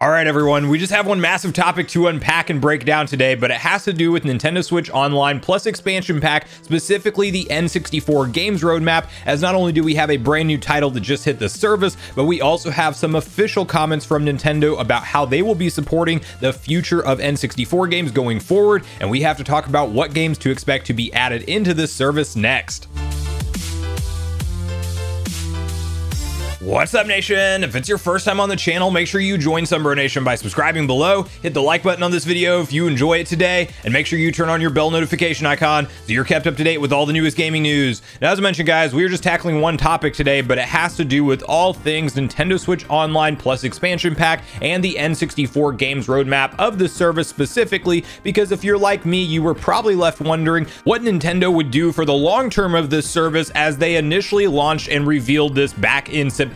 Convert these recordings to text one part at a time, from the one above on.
All right, everyone, we just have one massive topic to unpack and break down today, but it has to do with Nintendo Switch Online plus expansion pack, specifically the N64 games roadmap, as not only do we have a brand new title that just hit the service, but we also have some official comments from Nintendo about how they will be supporting the future of N64 games going forward, and we have to talk about what games to expect to be added into this service next. What's up, Nation? If it's your first time on the channel, make sure you join Sunbro Nation by subscribing below, hit the like button on this video if you enjoy it today, and make sure you turn on your bell notification icon so you're kept up to date with all the newest gaming news. Now, as I mentioned, guys, we are just tackling one topic today, but it has to do with all things Nintendo Switch Online plus expansion pack and the N64 games roadmap of the service specifically, because if you're like me, you were probably left wondering what Nintendo would do for the long term of this service as they initially launched and revealed this back in September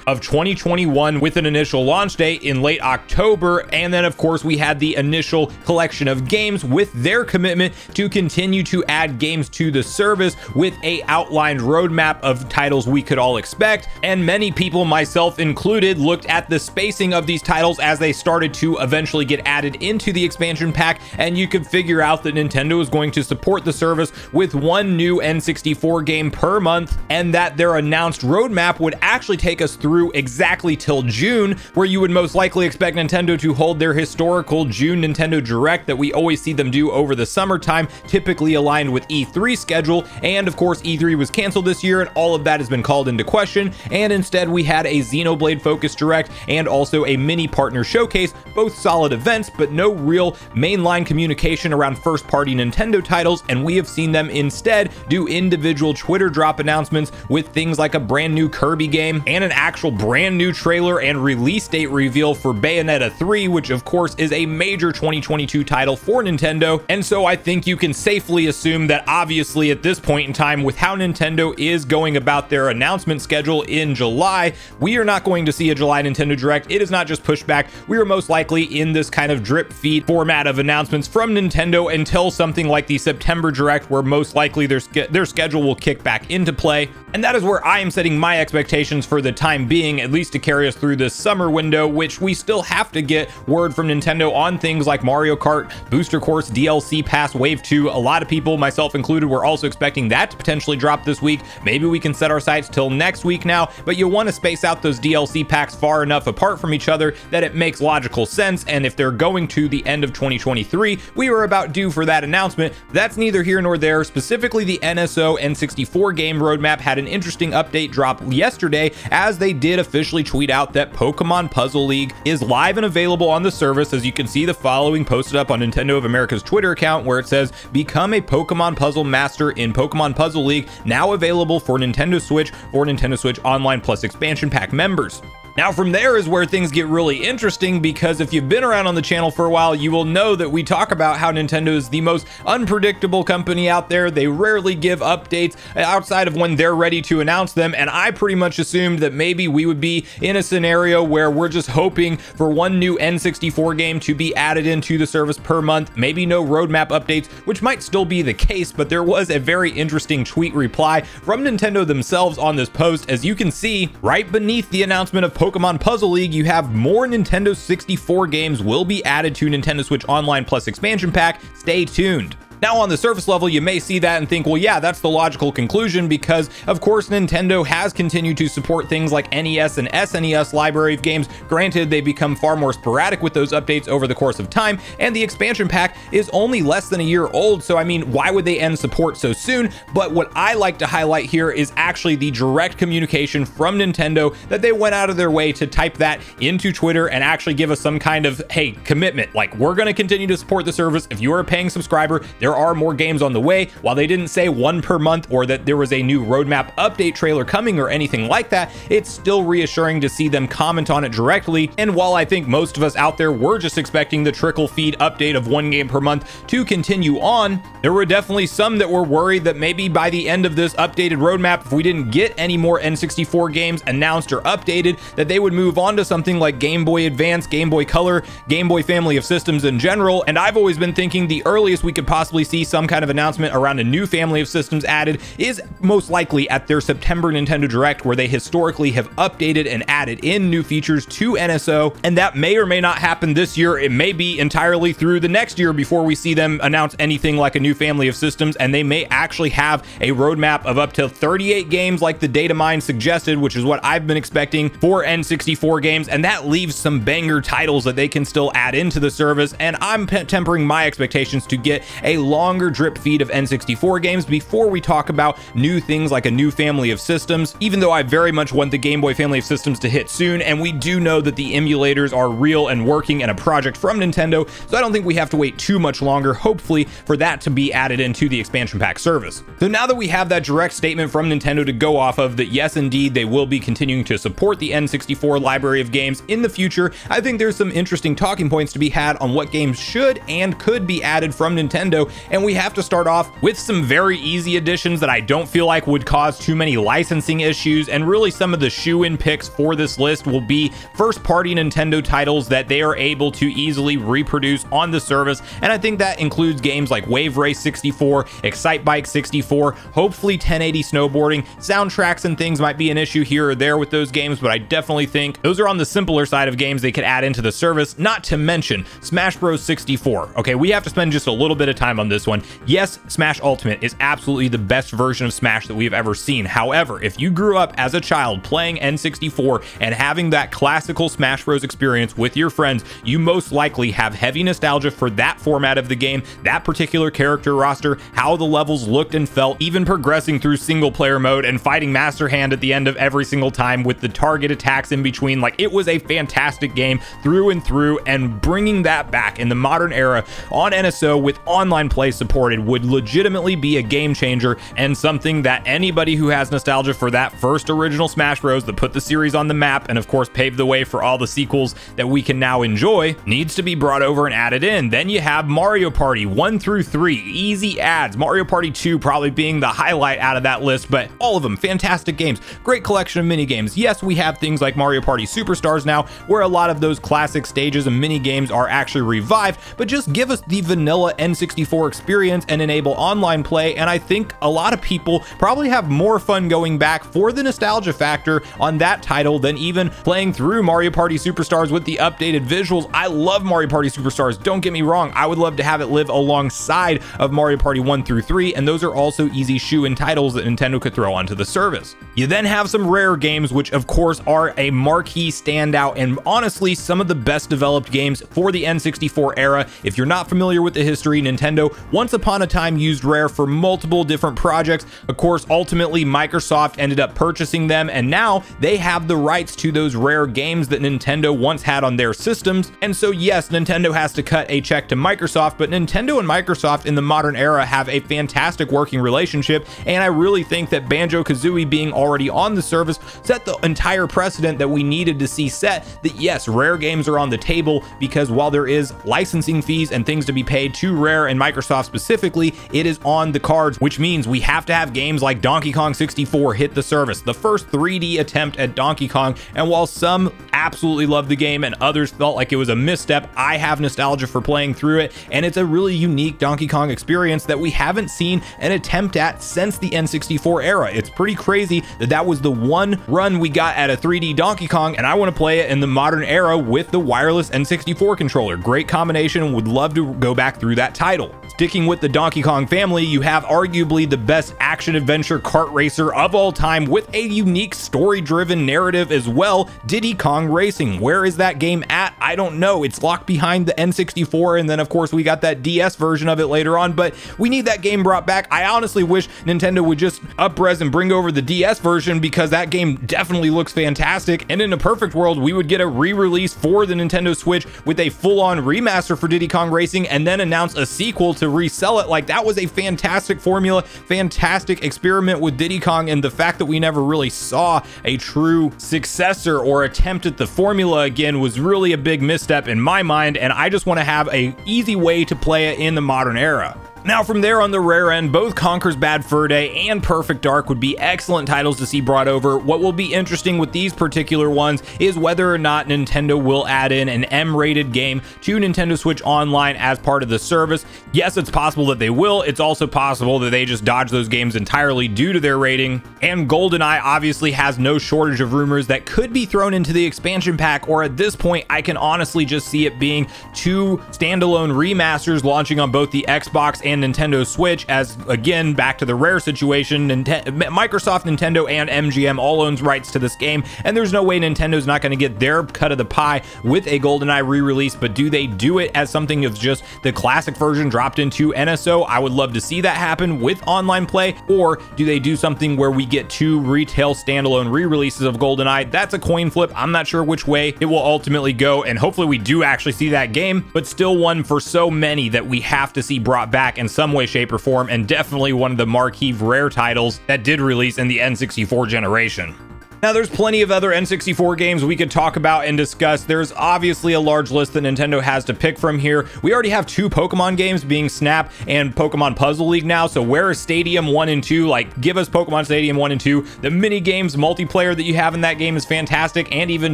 of 2021 with an initial launch date in late October. And then of course we had the initial collection of games with their commitment to continue to add games to the service with a outlined roadmap of titles we could all expect. And many people, myself included, looked at the spacing of these titles as they started to eventually get added into the expansion pack, and you could figure out that Nintendo is going to support the service with one new N64 game per month, and that their announced roadmap would actually take us through exactly till June, where you would most likely expect Nintendo to hold their historical June Nintendo Direct that we always see them do over the summertime, typically aligned with E3 schedule. And of course E3 was canceled this year and all of that has been called into question, and instead we had a Xenoblade focused Direct and also a mini partner showcase, both solid events but no real mainline communication around first party Nintendo titles, and we have seen them instead do individual Twitter drop announcements with things like a brand new Kirby game and an actual brand new trailer and release date reveal for Bayonetta 3, which of course is a major 2022 title for Nintendo. And so I think you can safely assume that obviously at this point in time, with how Nintendo is going about their announcement schedule in July, we are not going to see a July Nintendo Direct. It is not just pushed back. We are most likely in this kind of drip feed format of announcements from Nintendo until something like the September Direct, where most likely their schedule will kick back into play. And that is where I am setting my expectations for the time being, at least to carry us through this summer window, which we still have to get word from Nintendo on things like Mario Kart, Booster Course, DLC Pass Wave 2. A lot of people, myself included, were also expecting that to potentially drop this week. Maybe we can set our sights till next week now, but you want to space out those DLC packs far enough apart from each other that it makes logical sense. And if they're going to the end of 2023, we were about due for that announcement. That's neither here nor there. Specifically, the NSO N64 game roadmap had an interesting update drop yesterday, as they did officially tweet out that Pokemon Puzzle League is live and available on the service. As you can see, the following posted up on Nintendo of America's Twitter account, where it says, "Become a Pokemon Puzzle Master in Pokemon Puzzle League, now available for Nintendo Switch or Nintendo Switch Online plus expansion pack members." Now from there is where things get really interesting, because if you've been around on the channel for a while, you will know that we talk about how Nintendo is the most unpredictable company out there. They rarely give updates outside of when they're ready to announce them, and I pretty much assumed that maybe we would be in a scenario where we're just hoping for one new N64 game to be added into the service per month, maybe no roadmap updates, which might still be the case, but there was a very interesting tweet reply from Nintendo themselves on this post. As you can see, right beneath the announcement of Pokemon Puzzle League, you have more Nintendo 64 games will be added to Nintendo Switch Online plus expansion pack. Stay tuned. Now, on the surface level, you may see that and think, well, yeah, that's the logical conclusion, because of course Nintendo has continued to support things like NES and SNES library of games. Granted, they become far more sporadic with those updates over the course of time, and the expansion pack is only less than a year old, so I mean, why would they end support so soon? But what I like to highlight here is actually the direct communication from Nintendo, that they went out of their way to type that into Twitter and actually give us some kind of, hey, commitment, like, we're going to continue to support the service. If you are a paying subscriber, there are more games on the way. While they didn't say one per month or that there was a new roadmap update trailer coming or anything like that, it's still reassuring to see them comment on it directly. And while I think most of us out there were just expecting the trickle feed update of one game per month to continue on, there were definitely some that were worried that maybe by the end of this updated roadmap, if we didn't get any more N64 games announced or updated, that they would move on to something like Game Boy Advance, Game Boy Color, Game Boy family of systems in general. And I've always been thinking the earliest we could possibly probably see some kind of announcement around a new family of systems added is most likely at their September Nintendo Direct, where they historically have updated and added in new features to NSO, and that may or may not happen this year. It may be entirely through the next year before we see them announce anything like a new family of systems, and they may actually have a roadmap of up to 38 games like the data mine suggested, which is what I've been expecting for N64 games, and that leaves some banger titles that they can still add into the service. And I'm tempering my expectations to get a longer drip feed of N64 games before we talk about new things like a new family of systems, even though I very much want the Game Boy family of systems to hit soon, and we do know that the emulators are real and working and a project from Nintendo, so I don't think we have to wait too much longer, hopefully, for that to be added into the expansion pack service. So now that we have that direct statement from Nintendo to go off of, that yes indeed they will be continuing to support the N64 library of games in the future, I think there's some interesting talking points to be had on what games should and could be added from Nintendo, and we have to start off with some very easy additions that I don't feel like would cause too many licensing issues, and really some of the shoe-in picks for this list will be first-party Nintendo titles that they are able to easily reproduce on the service, and I think that includes games like Wave Race 64, Excite Bike 64, hopefully 1080 snowboarding. Soundtracks and things might be an issue here or there with those games, but I definitely think those are on the simpler side of games they could add into the service, not to mention Smash Bros 64. Okay, we have to spend just a little bit of time on this one. Yes, Smash Ultimate is absolutely the best version of Smash that we've ever seen. However, if you grew up as a child playing N64 and having that classical Smash Bros experience with your friends, you most likely have heavy nostalgia for that format of the game, that particular character roster, how the levels looked and felt, even progressing through single player mode and fighting Master Hand at the end of every single time with the target attacks in between. Like, it was a fantastic game through and through, and bringing that back in the modern era on NSO with online play supported would legitimately be a game changer, and something that anybody who has nostalgia for that first original Smash Bros that put the series on the map and of course paved the way for all the sequels that we can now enjoy needs to be brought over and added in. Then you have Mario Party 1 through 3, easy adds. Mario Party 2 probably being the highlight out of that list, but all of them fantastic games, great collection of mini games. Yes, we have things like Mario Party Superstars now, where a lot of those classic stages and mini games are actually revived, but just give us the vanilla N64 experience and enable online play, and I think a lot of people probably have more fun going back for the nostalgia factor on that title than even playing through Mario Party Superstars with the updated visuals. I love Mario Party Superstars, don't get me wrong, I would love to have it live alongside of Mario Party 1 through 3, and those are also easy shoe-in titles that Nintendo could throw onto the service. You then have some rare games, which of course are a marquee standout and honestly some of the best developed games for the N64 era. If you're not familiar with the history, Nintendo once upon a time used Rare for multiple different projects. Of course, ultimately Microsoft ended up purchasing them, and now they have the rights to those Rare games that Nintendo once had on their systems. And so yes, Nintendo has to cut a check to Microsoft, but Nintendo and Microsoft in the modern era have a fantastic working relationship, and I really think that Banjo-Kazooie being already on the service set the entire precedent that we needed to see set, that yes, Rare games are on the table, because while there is licensing fees and things to be paid to Rare and Microsoft specifically, it is on the cards, which means we have to have games like Donkey Kong 64 hit the service, the first 3D attempt at Donkey Kong. And while some absolutely loved the game and others felt like it was a misstep, I have nostalgia for playing through it, and it's a really unique Donkey Kong experience that we haven't seen an attempt at since the N64 era. It's pretty crazy that that was the one run we got at a 3D Donkey Kong, and I want to play it in the modern era with the wireless N64 controller. Great combination, would love to go back through that title. Sticking with the Donkey Kong family, you have arguably the best action-adventure kart racer of all time with a unique story-driven narrative as well, Diddy Kong Racing. Where is that game at? I don't know. It's locked behind the N64, and then of course we got that DS version of it later on, but we need that game brought back. I honestly wish Nintendo would just up-res and bring over the DS version, because that game definitely looks fantastic, and in a perfect world we would get a re-release for the Nintendo Switch with a full-on remaster for Diddy Kong Racing, and then announce a sequel to resell it. Like, that was a fantastic formula, fantastic experiment with Diddy Kong, and the fact that we never really saw a true successor or attempt at the formula again was really a big misstep in my mind, and I just want to have a easy way to play it in the modern era. Now from there on the rare end, both Conker's Bad Fur Day and Perfect Dark would be excellent titles to see brought over. What will be interesting with these particular ones is whether or not Nintendo will add in an M-rated game to Nintendo Switch Online as part of the service. Yes, it's possible that they will. It's also possible that they just dodge those games entirely due to their rating. And GoldenEye obviously has no shortage of rumors that could be thrown into the expansion pack, or at this point, I can honestly just see it being 2 standalone remasters launching on both the Xbox and Nintendo Switch, as again, back to the rare situation, Microsoft, Nintendo, and MGM all owns rights to this game, and there's no way Nintendo's not going to get their cut of the pie with a GoldenEye re-release. But do they do it as something of just the classic version dropped into NSO? I would love to see that happen with online play. Or do they do something where we get 2 retail standalone re-releases of GoldenEye? That's a coin flip. I'm not sure which way it will ultimately go, and hopefully we do actually see that game, but still one for so many that we have to see brought back in some way, shape, or form, and definitely one of the marquee rare titles that did release in the N64 generation. Now, there's plenty of other N64 games we could talk about and discuss. There's obviously a large list that Nintendo has to pick from here. We already have 2 Pokemon games, being Snap and Pokemon Puzzle League now, so where is Stadium 1 and 2? Like, give us Pokemon Stadium 1 and 2. The mini games multiplayer that you have in that game is fantastic, and even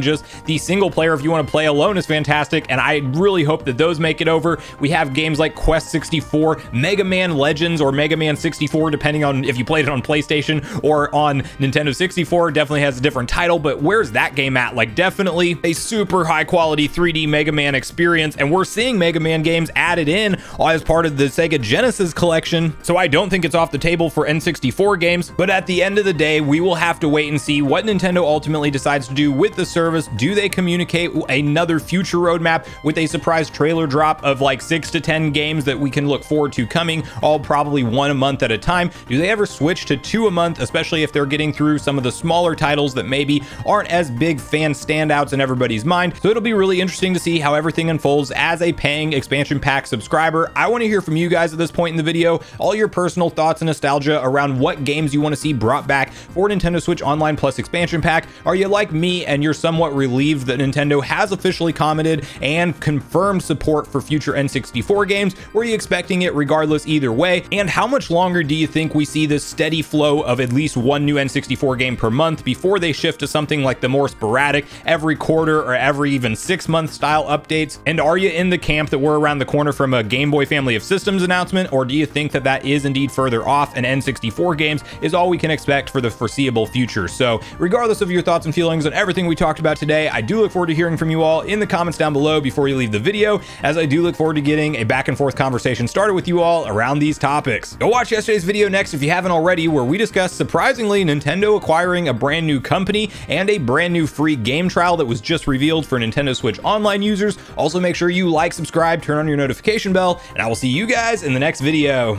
just the single player if you want to play alone is fantastic, and I really hope that those make it over. We have games like Quest 64, Mega Man Legends, or Mega Man 64, depending on if you played it on PlayStation or on Nintendo 64. Definitely has a different title, but where's that game at? Like, definitely a super high quality 3D Mega Man experience, and we're seeing Mega Man games added in as part of the Sega Genesis collection, so I don't think it's off the table for N64 games. But at the end of the day, we will have to wait and see what Nintendo ultimately decides to do with the service. Do they communicate another future roadmap with a surprise trailer drop of like 6 to 10 games that we can look forward to coming, all probably 1 a month at a time? Do they ever switch to 2 a month, especially if they're getting through some of the smaller titles that maybe aren't as big fan standouts in everybody's mind? So it'll be really interesting to see how everything unfolds as a paying expansion pack subscriber. I want to hear from you guys at this point in the video, all your personal thoughts and nostalgia around what games you want to see brought back for Nintendo Switch Online Plus expansion pack. Are you like me and you're somewhat relieved that Nintendo has officially commented and confirmed support for future N64 games? Were you expecting it regardless either way? And how much longer do you think we see this steady flow of at least 1 new N64 game per month before they shift to something like the more sporadic every quarter or every even 6-month style updates? And are you in the camp that we're around the corner from a Game Boy family of systems announcement, or do you think that that is indeed further off and N64 games is all we can expect for the foreseeable future? So regardless of your thoughts and feelings on everything we talked about today, I do look forward to hearing from you all in the comments down below before you leave the video, as I do look forward to getting a back and forth conversation started with you all around these topics. Go watch yesterday's video next if you haven't already, where we discussed, surprisingly, Nintendo acquiring a brand new company and a brand new free game trial that was just revealed for Nintendo Switch Online users. Also, make sure you like, subscribe, turn on your notification bell, and I will see you guys in the next video.